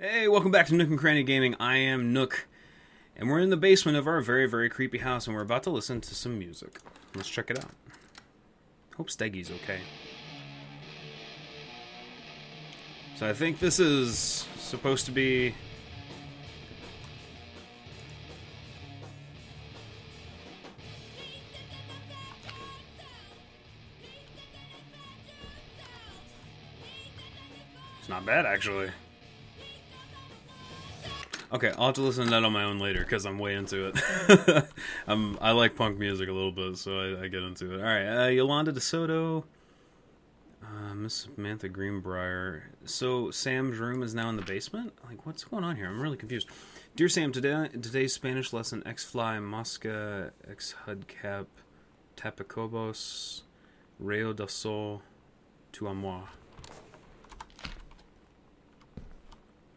Hey, welcome back to Nook and Cranny Gaming. I am Nook, and we're in the basement of our very, very creepy house, and we're about to listen to some music. Let's check it out. Hope Steggy's okay. So I think this is supposed to be... It's not bad, actually. Okay, I'll have to listen to that on my own later, because I'm way into it. I like punk music a little bit, so I get into it. Alright, Yolanda DeSoto, Miss Samantha Greenbrier. So, Sam's room is now in the basement? Like, what's going on here? I'm really confused. Dear Sam, today's Spanish lesson, X-Fly, Mosca, X-Hudcap, Tapacobos, Rayo del Sol, Tu Amor.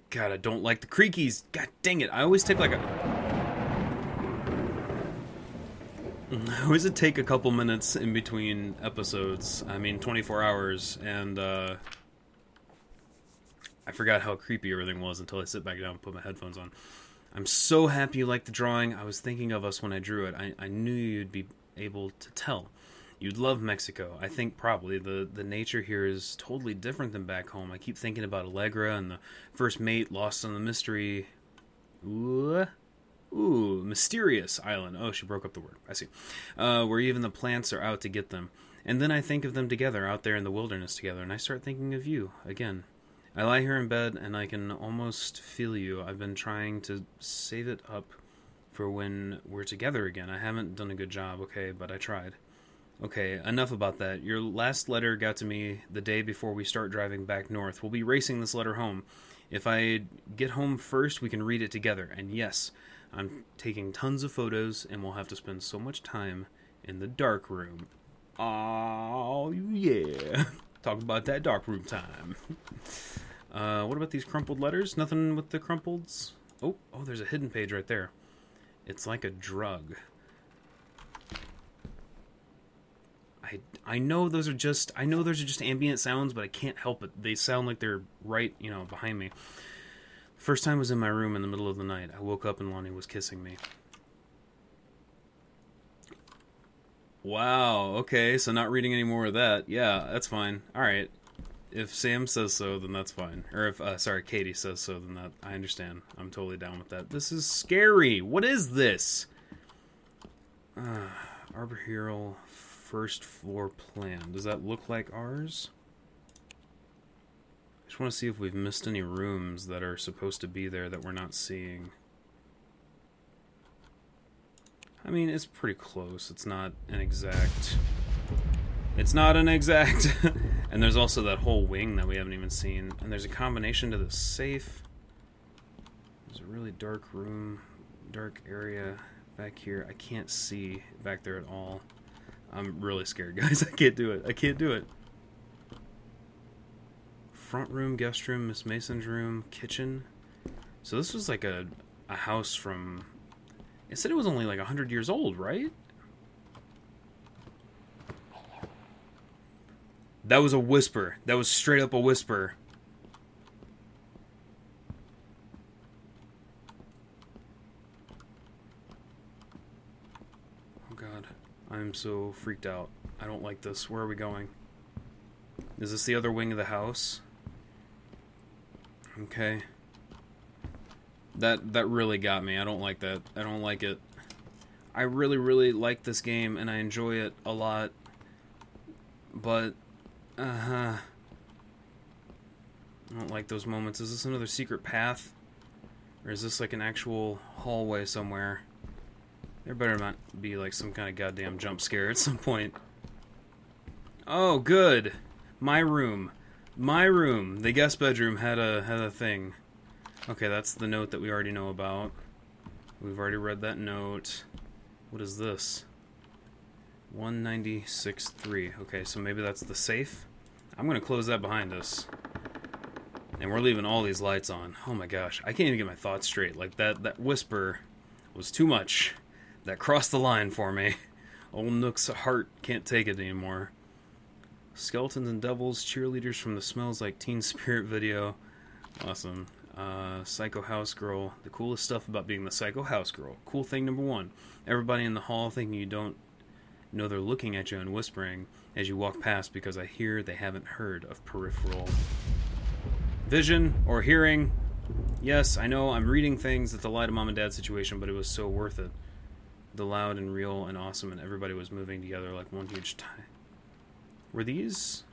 God, I don't like the creakies. God dang it. I always take like a... I always take a couple minutes in between episodes. I mean, 24 hours, and I forgot how creepy everything was until I sit back down and put my headphones on. I'm so happy you liked the drawing. I was thinking of us when I drew it. I knew you'd be able to tell. You'd love Mexico. I think probably the nature here is totally different than back home. I keep thinking about Allegra and the first mate lost on the mystery... Ooh, mysterious island. Oh, she broke up the word. I see. Where even the plants are out to get them. And then I think of them together, out there in the wilderness together, and I start thinking of you, again. I lie here in bed, and I can almost feel you. I've been trying to save it up for when we're together again. I haven't done a good job, okay, but I tried. Okay, enough about that. Your last letter got to me the day before we start driving back north. We'll be racing this letter home. If I get home first, we can read it together. And yes, I'm taking tons of photos, and we'll have to spend so much time in the dark room. Oh, yeah. Talk about that dark room time. What about these crumpled letters? Nothing with the crumpleds? Oh, there's a hidden page right there. It's like a drug. I know those are just ambient sounds, but I can't help it. They sound like they're right, behind me. First time was in my room in the middle of the night. I woke up and Lonnie was kissing me. Wow, okay, so not reading any more of that. Yeah, that's fine. Alright. If Sam says so, then that's fine. Or if, Katie says so, then I understand. I'm totally down with that. This is scary. What is this? Arbor Hero... First floor plan. Does that look like ours? I just want to see if we've missed any rooms that are supposed to be there that we're not seeing. I mean, it's pretty close. It's not an exact... It's not an exact... And there's also that whole wing that we haven't even seen. And there's a combination to the safe. There's a really dark room, dark area back here. I can't see back there at all. I'm really scared, guys. I can't do it. I can't do it. Front room, guest room, Miss Mason's room, kitchen. So this was like a house from... It said it was only like 100 years old, right? That was a whisper. That was straight up a whisper. Oh god. I'm so freaked out. I don't like this. Where are we going? Is this the other wing of the house? Okay. That really got me. I don't like that. I don't like it. I really, really like this game, and I enjoy it a lot. But, I don't like those moments. Is this another secret path? Or is this like an actual hallway somewhere? There better not be like some kind of goddamn jump scare at some point. Oh, good. My room. My room. The guest bedroom had a thing. Okay, that's the note that we already know about. We've already read that note. What is this? 196.3. Okay, so maybe that's the safe. I'm gonna close that behind us. And we're leaving all these lights on. Oh my gosh, I can't even get my thoughts straight. Like that whisper was too much. That crossed the line for me. Old Nook's heart can't take it anymore. Skeletons and devils, cheerleaders from the Smells Like Teen Spirit video. Awesome. Psycho house girl. The coolest stuff about being the psycho house girl. Cool thing number 1. Everybody in the hall thinking you don't know they're looking at you and whispering as you walk past because I hear they haven't heard of peripheral vision or hearing. Yes, I know I'm reading things that the lie to mom and dad situation, but it was so worth it. The loud and real and awesome, and everybody was moving together like one huge time. Were these...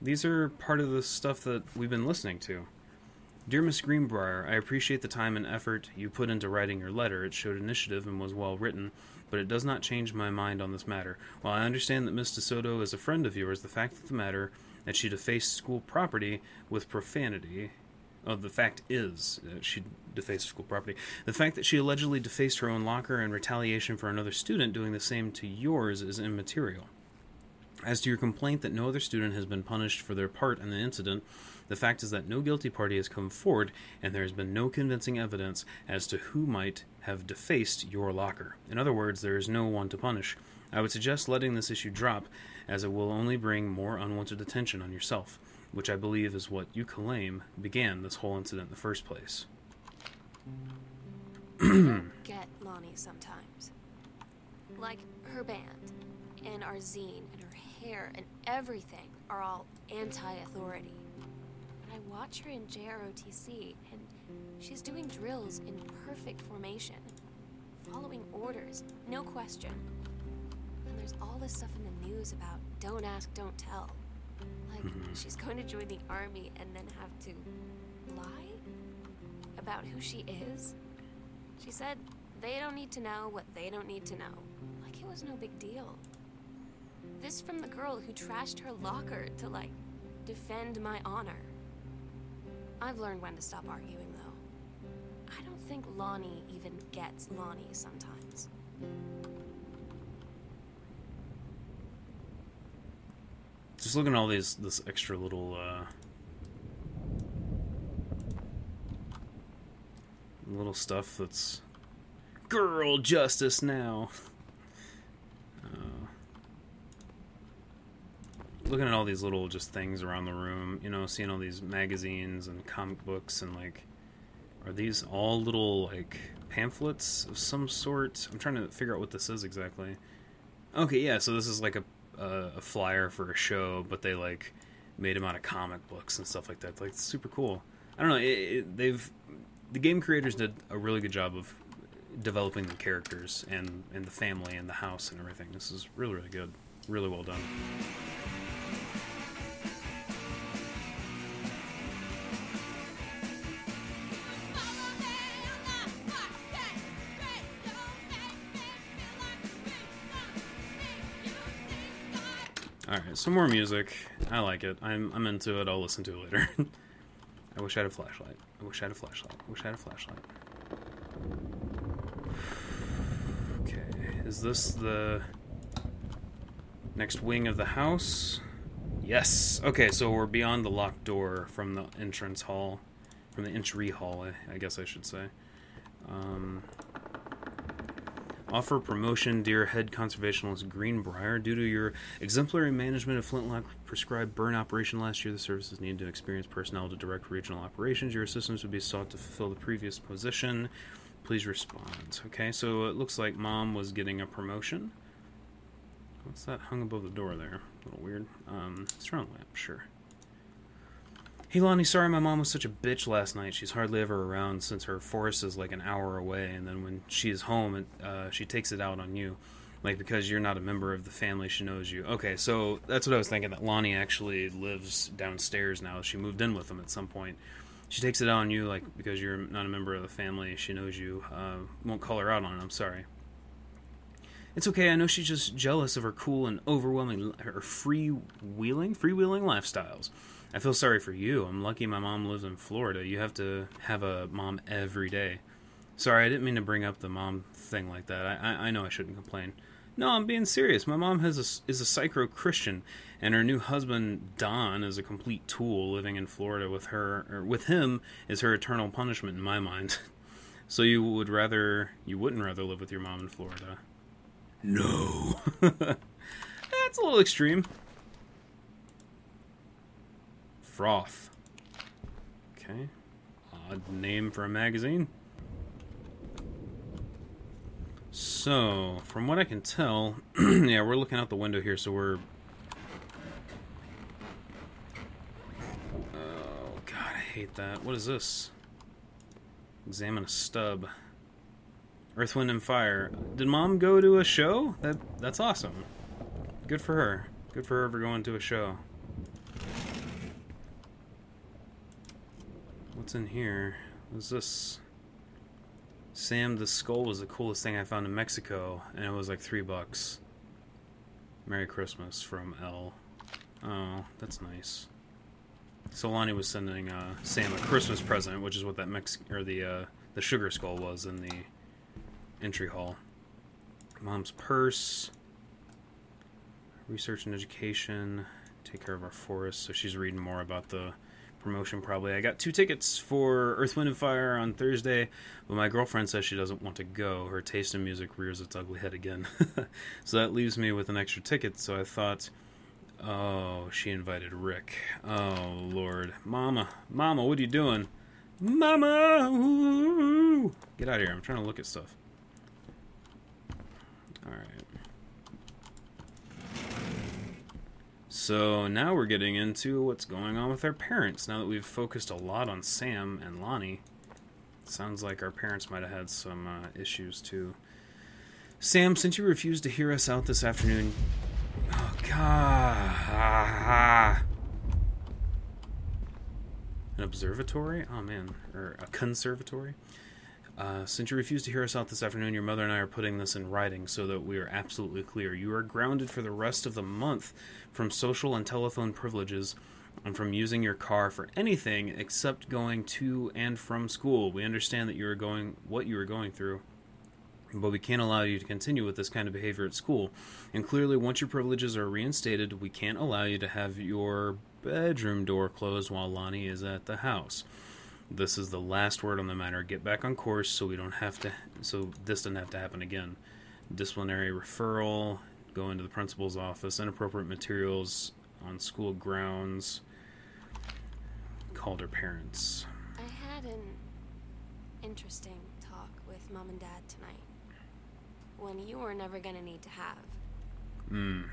These are part of the stuff that we've been listening to. Dear Miss Greenbrier, I appreciate the time and effort you put into writing your letter. It showed initiative and was well written, but it does not change my mind on this matter. While I understand that Miss DeSoto is a friend of yours, the fact of the matter that she defaced school property with profanity... Oh, the fact is she defaced school property. The fact that she allegedly defaced her own locker in retaliation for another student doing the same to yours is immaterial. As to your complaint that no other student has been punished for their part in the incident, the fact is that no guilty party has come forward, and there has been no convincing evidence as to who might have defaced your locker. In other words, there is no one to punish. I would suggest letting this issue drop, as it will only bring more unwanted attention on yourself, which I believe is what you claim began this whole incident in the first place. I don't get Lonnie sometimes. Like, her band, and our zine, and her hair, and everything are all anti-authority. But I watch her in JROTC, and she's doing drills in perfect formation, following orders, no question. And there's all this stuff in the news about don't ask, don't tell. Like, she's going to join the army and then have to lie about who she is. She said they don't need to know what they don't need to know. Like it was no big deal. This from the girl who trashed her locker to, like, defend my honor. I've learned when to stop arguing, though. I don't think Lonnie even gets Lonnie sometimes. Just looking at all this extra little little stuff that's girl justice now. Looking at all these little just things around the room, you know, seeing all these magazines and comic books and, like, are these all little, like, pamphlets of some sort? I'm trying to figure out what this is exactly. Okay, yeah, so this is like a flyer for a show, but they, like, made them out of comic books and stuff like that. Like, it's super cool. I don't know, the game creators did a really good job of developing the characters and the family and the house and everything. This is really, really good. Really well done. Alright, some more music. I like it. I'm into it. I'll listen to it later. I wish I had a flashlight. I wish I had a flashlight. I wish I had a flashlight. Okay, is this the next wing of the house? Yes! Okay, so we're beyond the locked door from the entrance hall. From the entry hall, I guess I should say. Offer promotion, dear head conservationist Greenbrier. Due to your exemplary management of Flintlock prescribed burn operation last year, the services needed to experienced personnel to direct regional operations. Your assistance would be sought to fulfill the previous position. Please respond. Okay, so it looks like Mom was getting a promotion. What's that hung above the door there? A little weird. Surround lamp, sure. Hey Lonnie, sorry my mom was such a bitch last night. She's hardly ever around since her forest is like an hour away, and then when she is home, she takes it out on you. Like, because you're not a member of the family, she knows you. Okay, so that's what I was thinking, that Lonnie actually lives downstairs now. She moved in with them at some point. She takes it out on you, like, because you're not a member of the family, she knows you. Won't call her out on it, I'm sorry. It's okay, I know she's just jealous of her cool and overwhelming, her freewheeling lifestyles. I feel sorry for you. I'm lucky my mom lives in Florida. You have to have a mom every day. Sorry, I didn't mean to bring up the mom thing like that. I know I shouldn't complain. No, I'm being serious. My mom is a psycho-Christian, and her new husband, Don, is a complete tool living in Florida with her, or with him, is her eternal punishment in my mind. So you wouldn't rather live with your mom in Florida? No. That's a little extreme. Froth. Okay. Odd name for a magazine. So, from what I can tell, yeah, we're looking out the window here, so we're... Oh, God, I hate that. What is this? Examine a stub. Earth, Wind, and Fire. Did Mom go to a show? That's awesome. Good for her. Good for her for going to a show. What's in here? What's this? Sam, the skull was the coolest thing I found in Mexico, and it was like $3. Merry Christmas from L. Oh, that's nice. So Lonnie was sending Sam a Christmas present, which is what that the sugar skull was in the entry hall. Mom's purse. Research and education. Take care of our forest. So she's reading more about the promotion probably. I got 2 tickets for Earth, Wind, and Fire on Thursday, but my girlfriend says she doesn't want to go. Her taste in music rears its ugly head again. So that leaves me with an extra ticket, so I thought, oh, she invited Rick. Oh, Lord. Mama, what are you doing? Mama! Ooh. Get out of here. I'm trying to look at stuff. Alright. So now we're getting into what's going on with our parents. Now that we've focused a lot on Sam and Lonnie, sounds like our parents might have had some issues too. Sam, since you refused to hear us out this afternoon... Oh, God. An observatory? Oh, man. Or a conservatory? Since you refused to hear us out this afternoon, your mother and I are putting this in writing so that we are absolutely clear. You are grounded for the rest of the month from social and telephone privileges and from using your car for anything except going to and from school. We understand that what you are going through, but we can't allow you to continue with this kind of behavior at school. And clearly, once your privileges are reinstated, we can't allow you to have your bedroom door closed while Lonnie is at the house. This is the last word on the matter. Get back on course so this doesn't have to happen again. Disciplinary referral, go into the principal's office, inappropriate materials on school grounds. Called her parents. I had an interesting talk with Mom and Dad tonight. One you were never gonna need to have. I mean,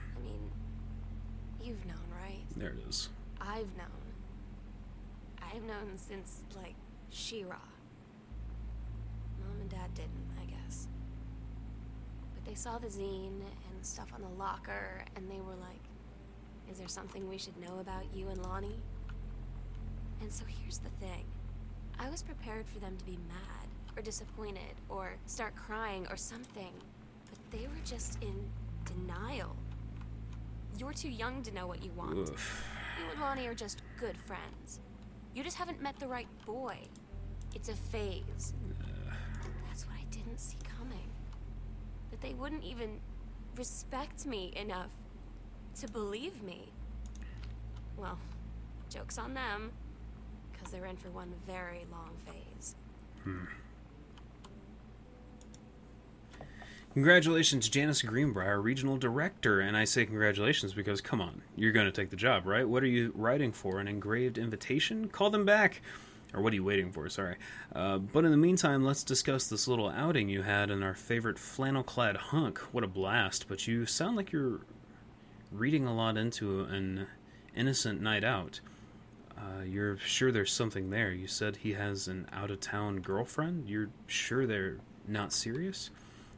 you've known, right? There it is. I've known since, like, She-Ra. Mom and Dad didn't, I guess. But they saw the zine and the stuff on the locker, and they were like, is there something we should know about you and Lonnie? And so here's the thing. I was prepared for them to be mad, or disappointed, or start crying, or something. But they were just in denial. You're too young to know what you want. Oof. You and Lonnie are just good friends. You just haven't met the right boy. It's a phase. That's what I didn't see coming. That they wouldn't even respect me enough to believe me. Well, joke's on them, because they're in for one very long phase. Congratulations, Janice Greenbrier, Regional Director. And I say congratulations because, come on, you're going to take the job, right? What are you writing for? An engraved invitation? Call them back. Or what are you waiting for? Sorry. But in the meantime, let's discuss this little outing you had in our favorite flannel-clad hunk. What a blast. But you sound like you're reading a lot into an innocent night out. You're sure there's something there. You said he has an out-of-town girlfriend? You're sure they're not serious?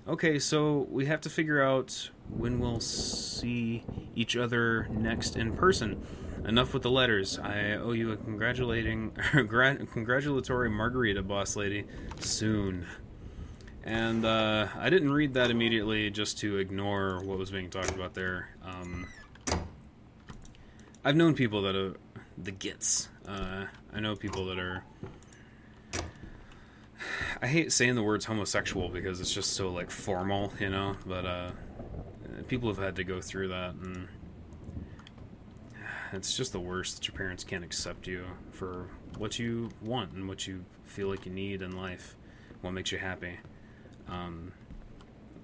Okay, so we have to figure out when we'll see each other next in person. Enough with the letters. I owe you a congratulatory margarita, boss lady. Soon. And I didn't read that immediately just to ignore what was being talked about there. I've known people that are the gits. I know people that are... I hate saying the words homosexual because it's just so, like, formal, you know, but people have had to go through that, and it's just the worst that your parents can't accept you for what you want and what you feel like you need in life, what makes you happy.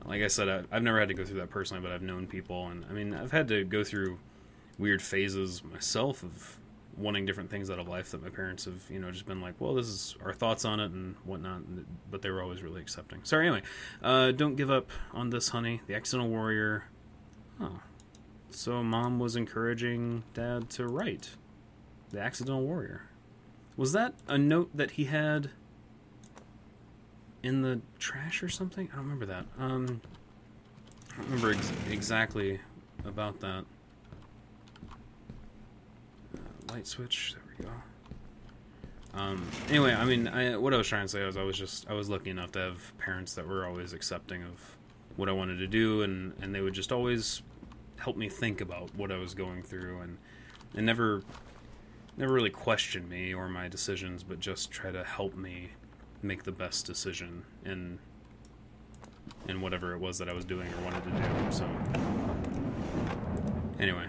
Like I said, I've never had to go through that personally, but I've known people, and, I mean, I've had to go through weird phases myself of, wanting different things out of life that my parents have, you know, just been like, well, this is our thoughts on it and whatnot, but they were always really accepting. Sorry, anyway, don't give up on this, honey. The Accidental Warrior. Oh, so Mom was encouraging Dad to write The Accidental Warrior. Was that a note that he had in the trash or something? I don't remember that. I don't remember exactly about that. Light switch. There we go. Anyway, I mean, what I was trying to say was I was lucky enough to have parents that were always accepting of what I wanted to do, and they would just always help me think about what I was going through, and never really question me or my decisions, but just try to help me make the best decision in whatever it was that I was doing or wanted to do. So anyway,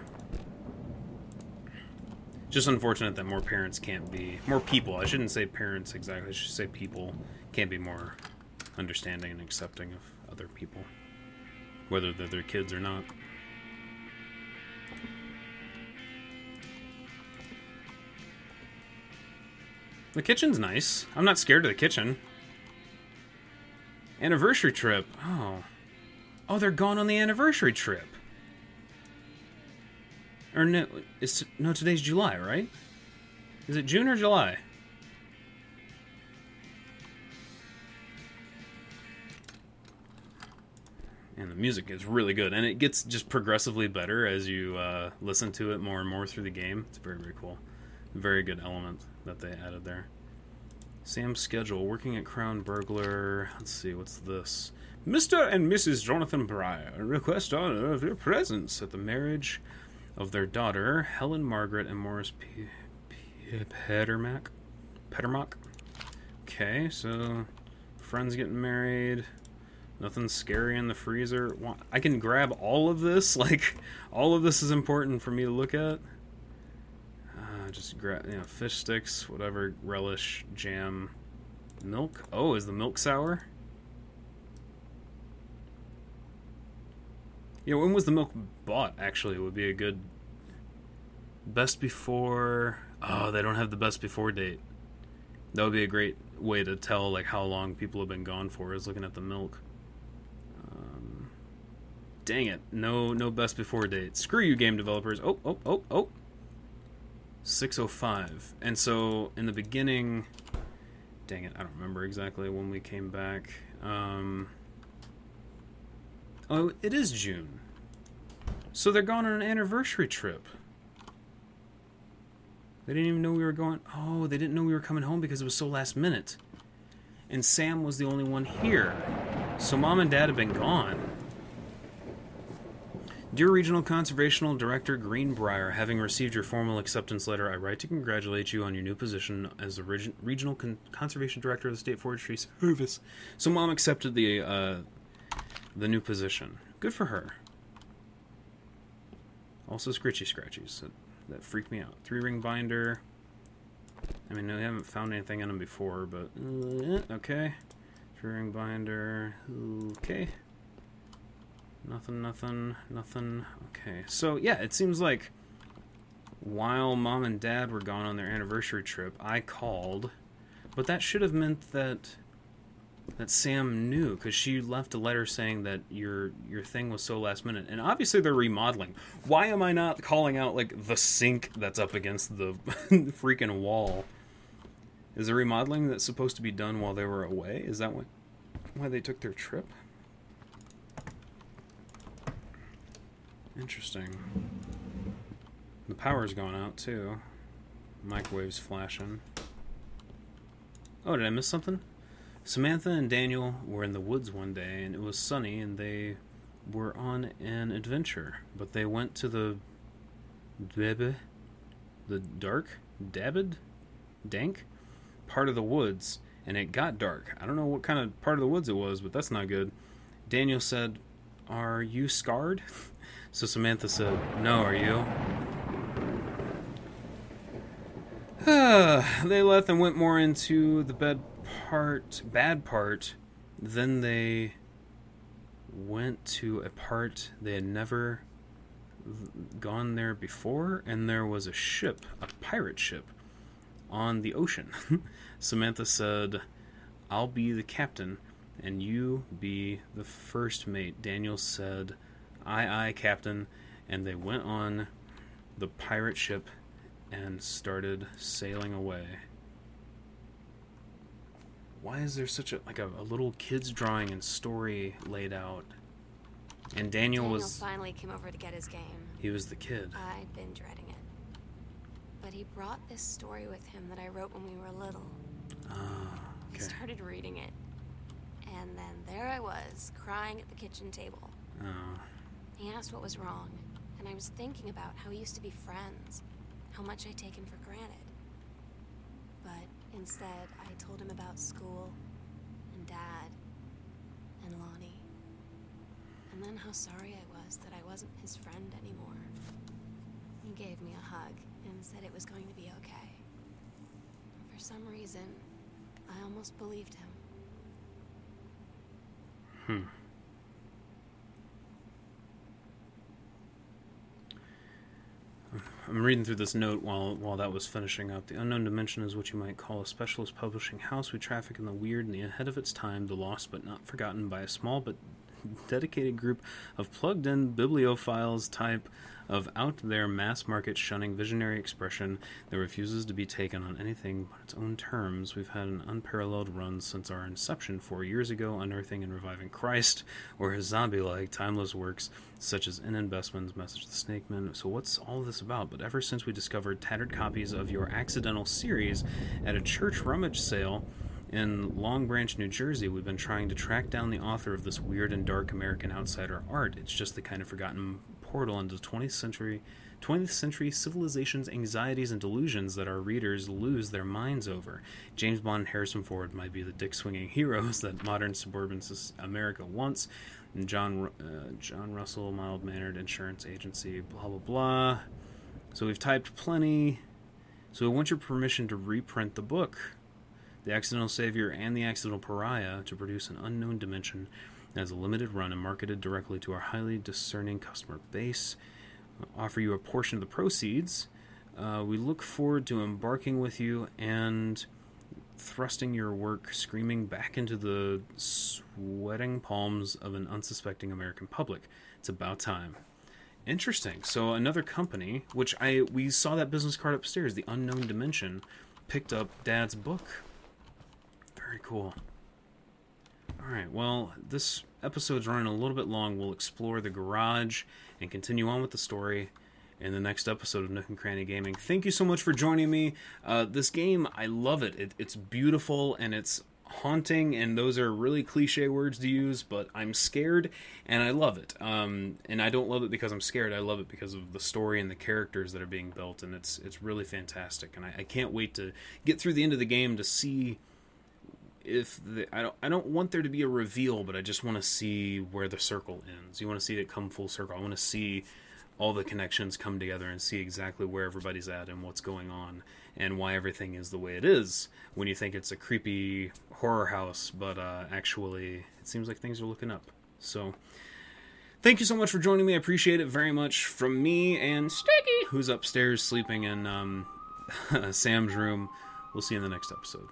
just unfortunate that more people, I shouldn't say parents exactly, I should say people can't be more understanding and accepting of other people, whether they're their kids or not. The kitchen's nice. I'm not scared of the kitchen. Anniversary trip. Oh, they're gone on the anniversary trip. Or no, today's July, right? Is it June or July? And the music is really good, and it gets just progressively better as you listen to it more and more through the game. It's very, very cool. Very good element that they added there. Sam's schedule. Working at Crown Burglar. Let's see, what's this? Mr. and Mrs. Jonathan Breyer request honor of your presence at the marriage of their daughter, Helen Margaret and Morris Pettermock. Okay, so friends getting married. Nothing scary in the freezer. I can grab all of this. Like, all of this is important for me to look at. Just grab, fish sticks, whatever, relish, jam, milk. Oh, is the milk sour? Yeah, when was the milk bought, actually? It would be a good best before. Oh, they don't have the best before date. That would be a great way to tell, like, how long people have been gone for, is looking at the milk. Dang it. No best before date. Screw you, game developers. Oh. 6:05. And so, in the beginning... Dang it, I don't remember exactly when we came back. Oh, it is June. So they're going on an anniversary trip. They didn't even know we were going... Oh, they didn't know we were coming home because it was so last minute. And Sam was the only one here. So Mom and Dad have been gone. Dear Regional Conservational Director Greenbrier, having received your formal acceptance letter, I write to congratulate you on your new position as the Regional Conservation Director of the State Forestry Service. So Mom accepted the new position. Good for her. Also Scritchy Scratchies. That freaked me out. 3-ring binder. I mean, we haven't found anything in them before, but... okay. 3-ring binder. Okay. Nothing. Okay, so yeah, it seems like while Mom and Dad were gone on their anniversary trip, I called, but that should have meant that Sam knew, because she left a letter saying that your thing was so last minute, and obviously they're remodeling. Why am I not calling out, like, the sink that's up against the freaking wall? Is the remodeling that's supposed to be done while they were away? Is that why they took their trip? Interesting. The power's gone out, too. Microwave's flashing. Oh, did I miss something? Samantha and Daniel were in the woods one day, and it was sunny, and they were on an adventure. But they went to the dank part of the woods, and it got dark. I don't know what kind of part of the woods it was, but that's not good. Daniel said, "Are you scarred?" So Samantha said, "No, are you?" They left and went more into the bad part. Then they went to a part they had never gone there before, and there was a ship, a pirate ship, on the ocean. Samantha said, "I'll be the captain, and you be the first mate." Daniel said, "Aye, aye, captain," and they went on the pirate ship and started sailing away. Why is there such a little kid's drawing and story laid out? And Daniel finally came over to get his game. He was the kid. I'd been dreading it. But he brought this story with him that I wrote when we were little. Ah, okay. I started reading it. And then there I was, crying at the kitchen table. Oh. He asked what was wrong, and I was thinking about how we used to be friends, how much I'd taken for granted. But instead, I told him about school, and Dad, and Lonnie. And then how sorry I was that I wasn't his friend anymore. He gave me a hug and said it was going to be okay. For some reason, I almost believed him. I'm reading through this note while that was finishing up. The Unknown Dimension is what you might call a specialist publishing house. We traffic in the weird and the ahead of its time, the lost but not forgotten by a small but dedicated group of plugged-in bibliophiles type of out-there mass-market shunning visionary expression that refuses to be taken on anything but its own terms. We've had an unparalleled run since our inception 4 years ago, unearthing and reviving Christ, or his zombie-like, timeless works such as In Investment's Message to the Snake Man. So what's all this about? But ever since we discovered tattered copies of your accidental series at a church rummage sale in Long Branch, New Jersey, we've been trying to track down the author of this weird and dark American outsider art. It's just the kind of forgotten portal into 20th century civilization's anxieties and delusions that our readers lose their minds over. James Bond and Harrison Ford might be the dick-swinging heroes that modern suburban America wants. And John Russell, mild-mannered insurance agency, blah, blah, blah. So we've typed plenty. So we want your permission to reprint the book, The Accidental Savior and The Accidental Pariah, to produce an Unknown Dimension as a limited run and marketed directly to our highly discerning customer base. Offer you a portion of the proceeds. We look forward to embarking with you and thrusting your work screaming back into the sweating palms of an unsuspecting American public. It's about time. Interesting. So another company, which we saw that business card upstairs, The Unknown Dimension, picked up Dad's book. Very cool. Alright, well, this episode's running a little bit long. We'll explore the garage and continue on with the story in the next episode of Nook and Cranny Gaming. Thank you so much for joining me. This game, I love it. It's beautiful and it's haunting, and those are really cliche words to use, but I'm scared and I love it. And I don't love it because I'm scared. I love it because of the story and the characters that are being built, and it's really fantastic. And I can't wait to get through the end of the game to see if I don't want there to be a reveal, but I just want to see where the circle ends. You want to see it come full circle. I want to see all the connections come together and see exactly where everybody's at and what's going on and why everything is the way it is when you think it's a creepy horror house, but actually it seems like things are looking up. So thank you so much for joining me. I appreciate it very much from me and Sticky, who's upstairs sleeping in Sam's room. We'll see you in the next episode.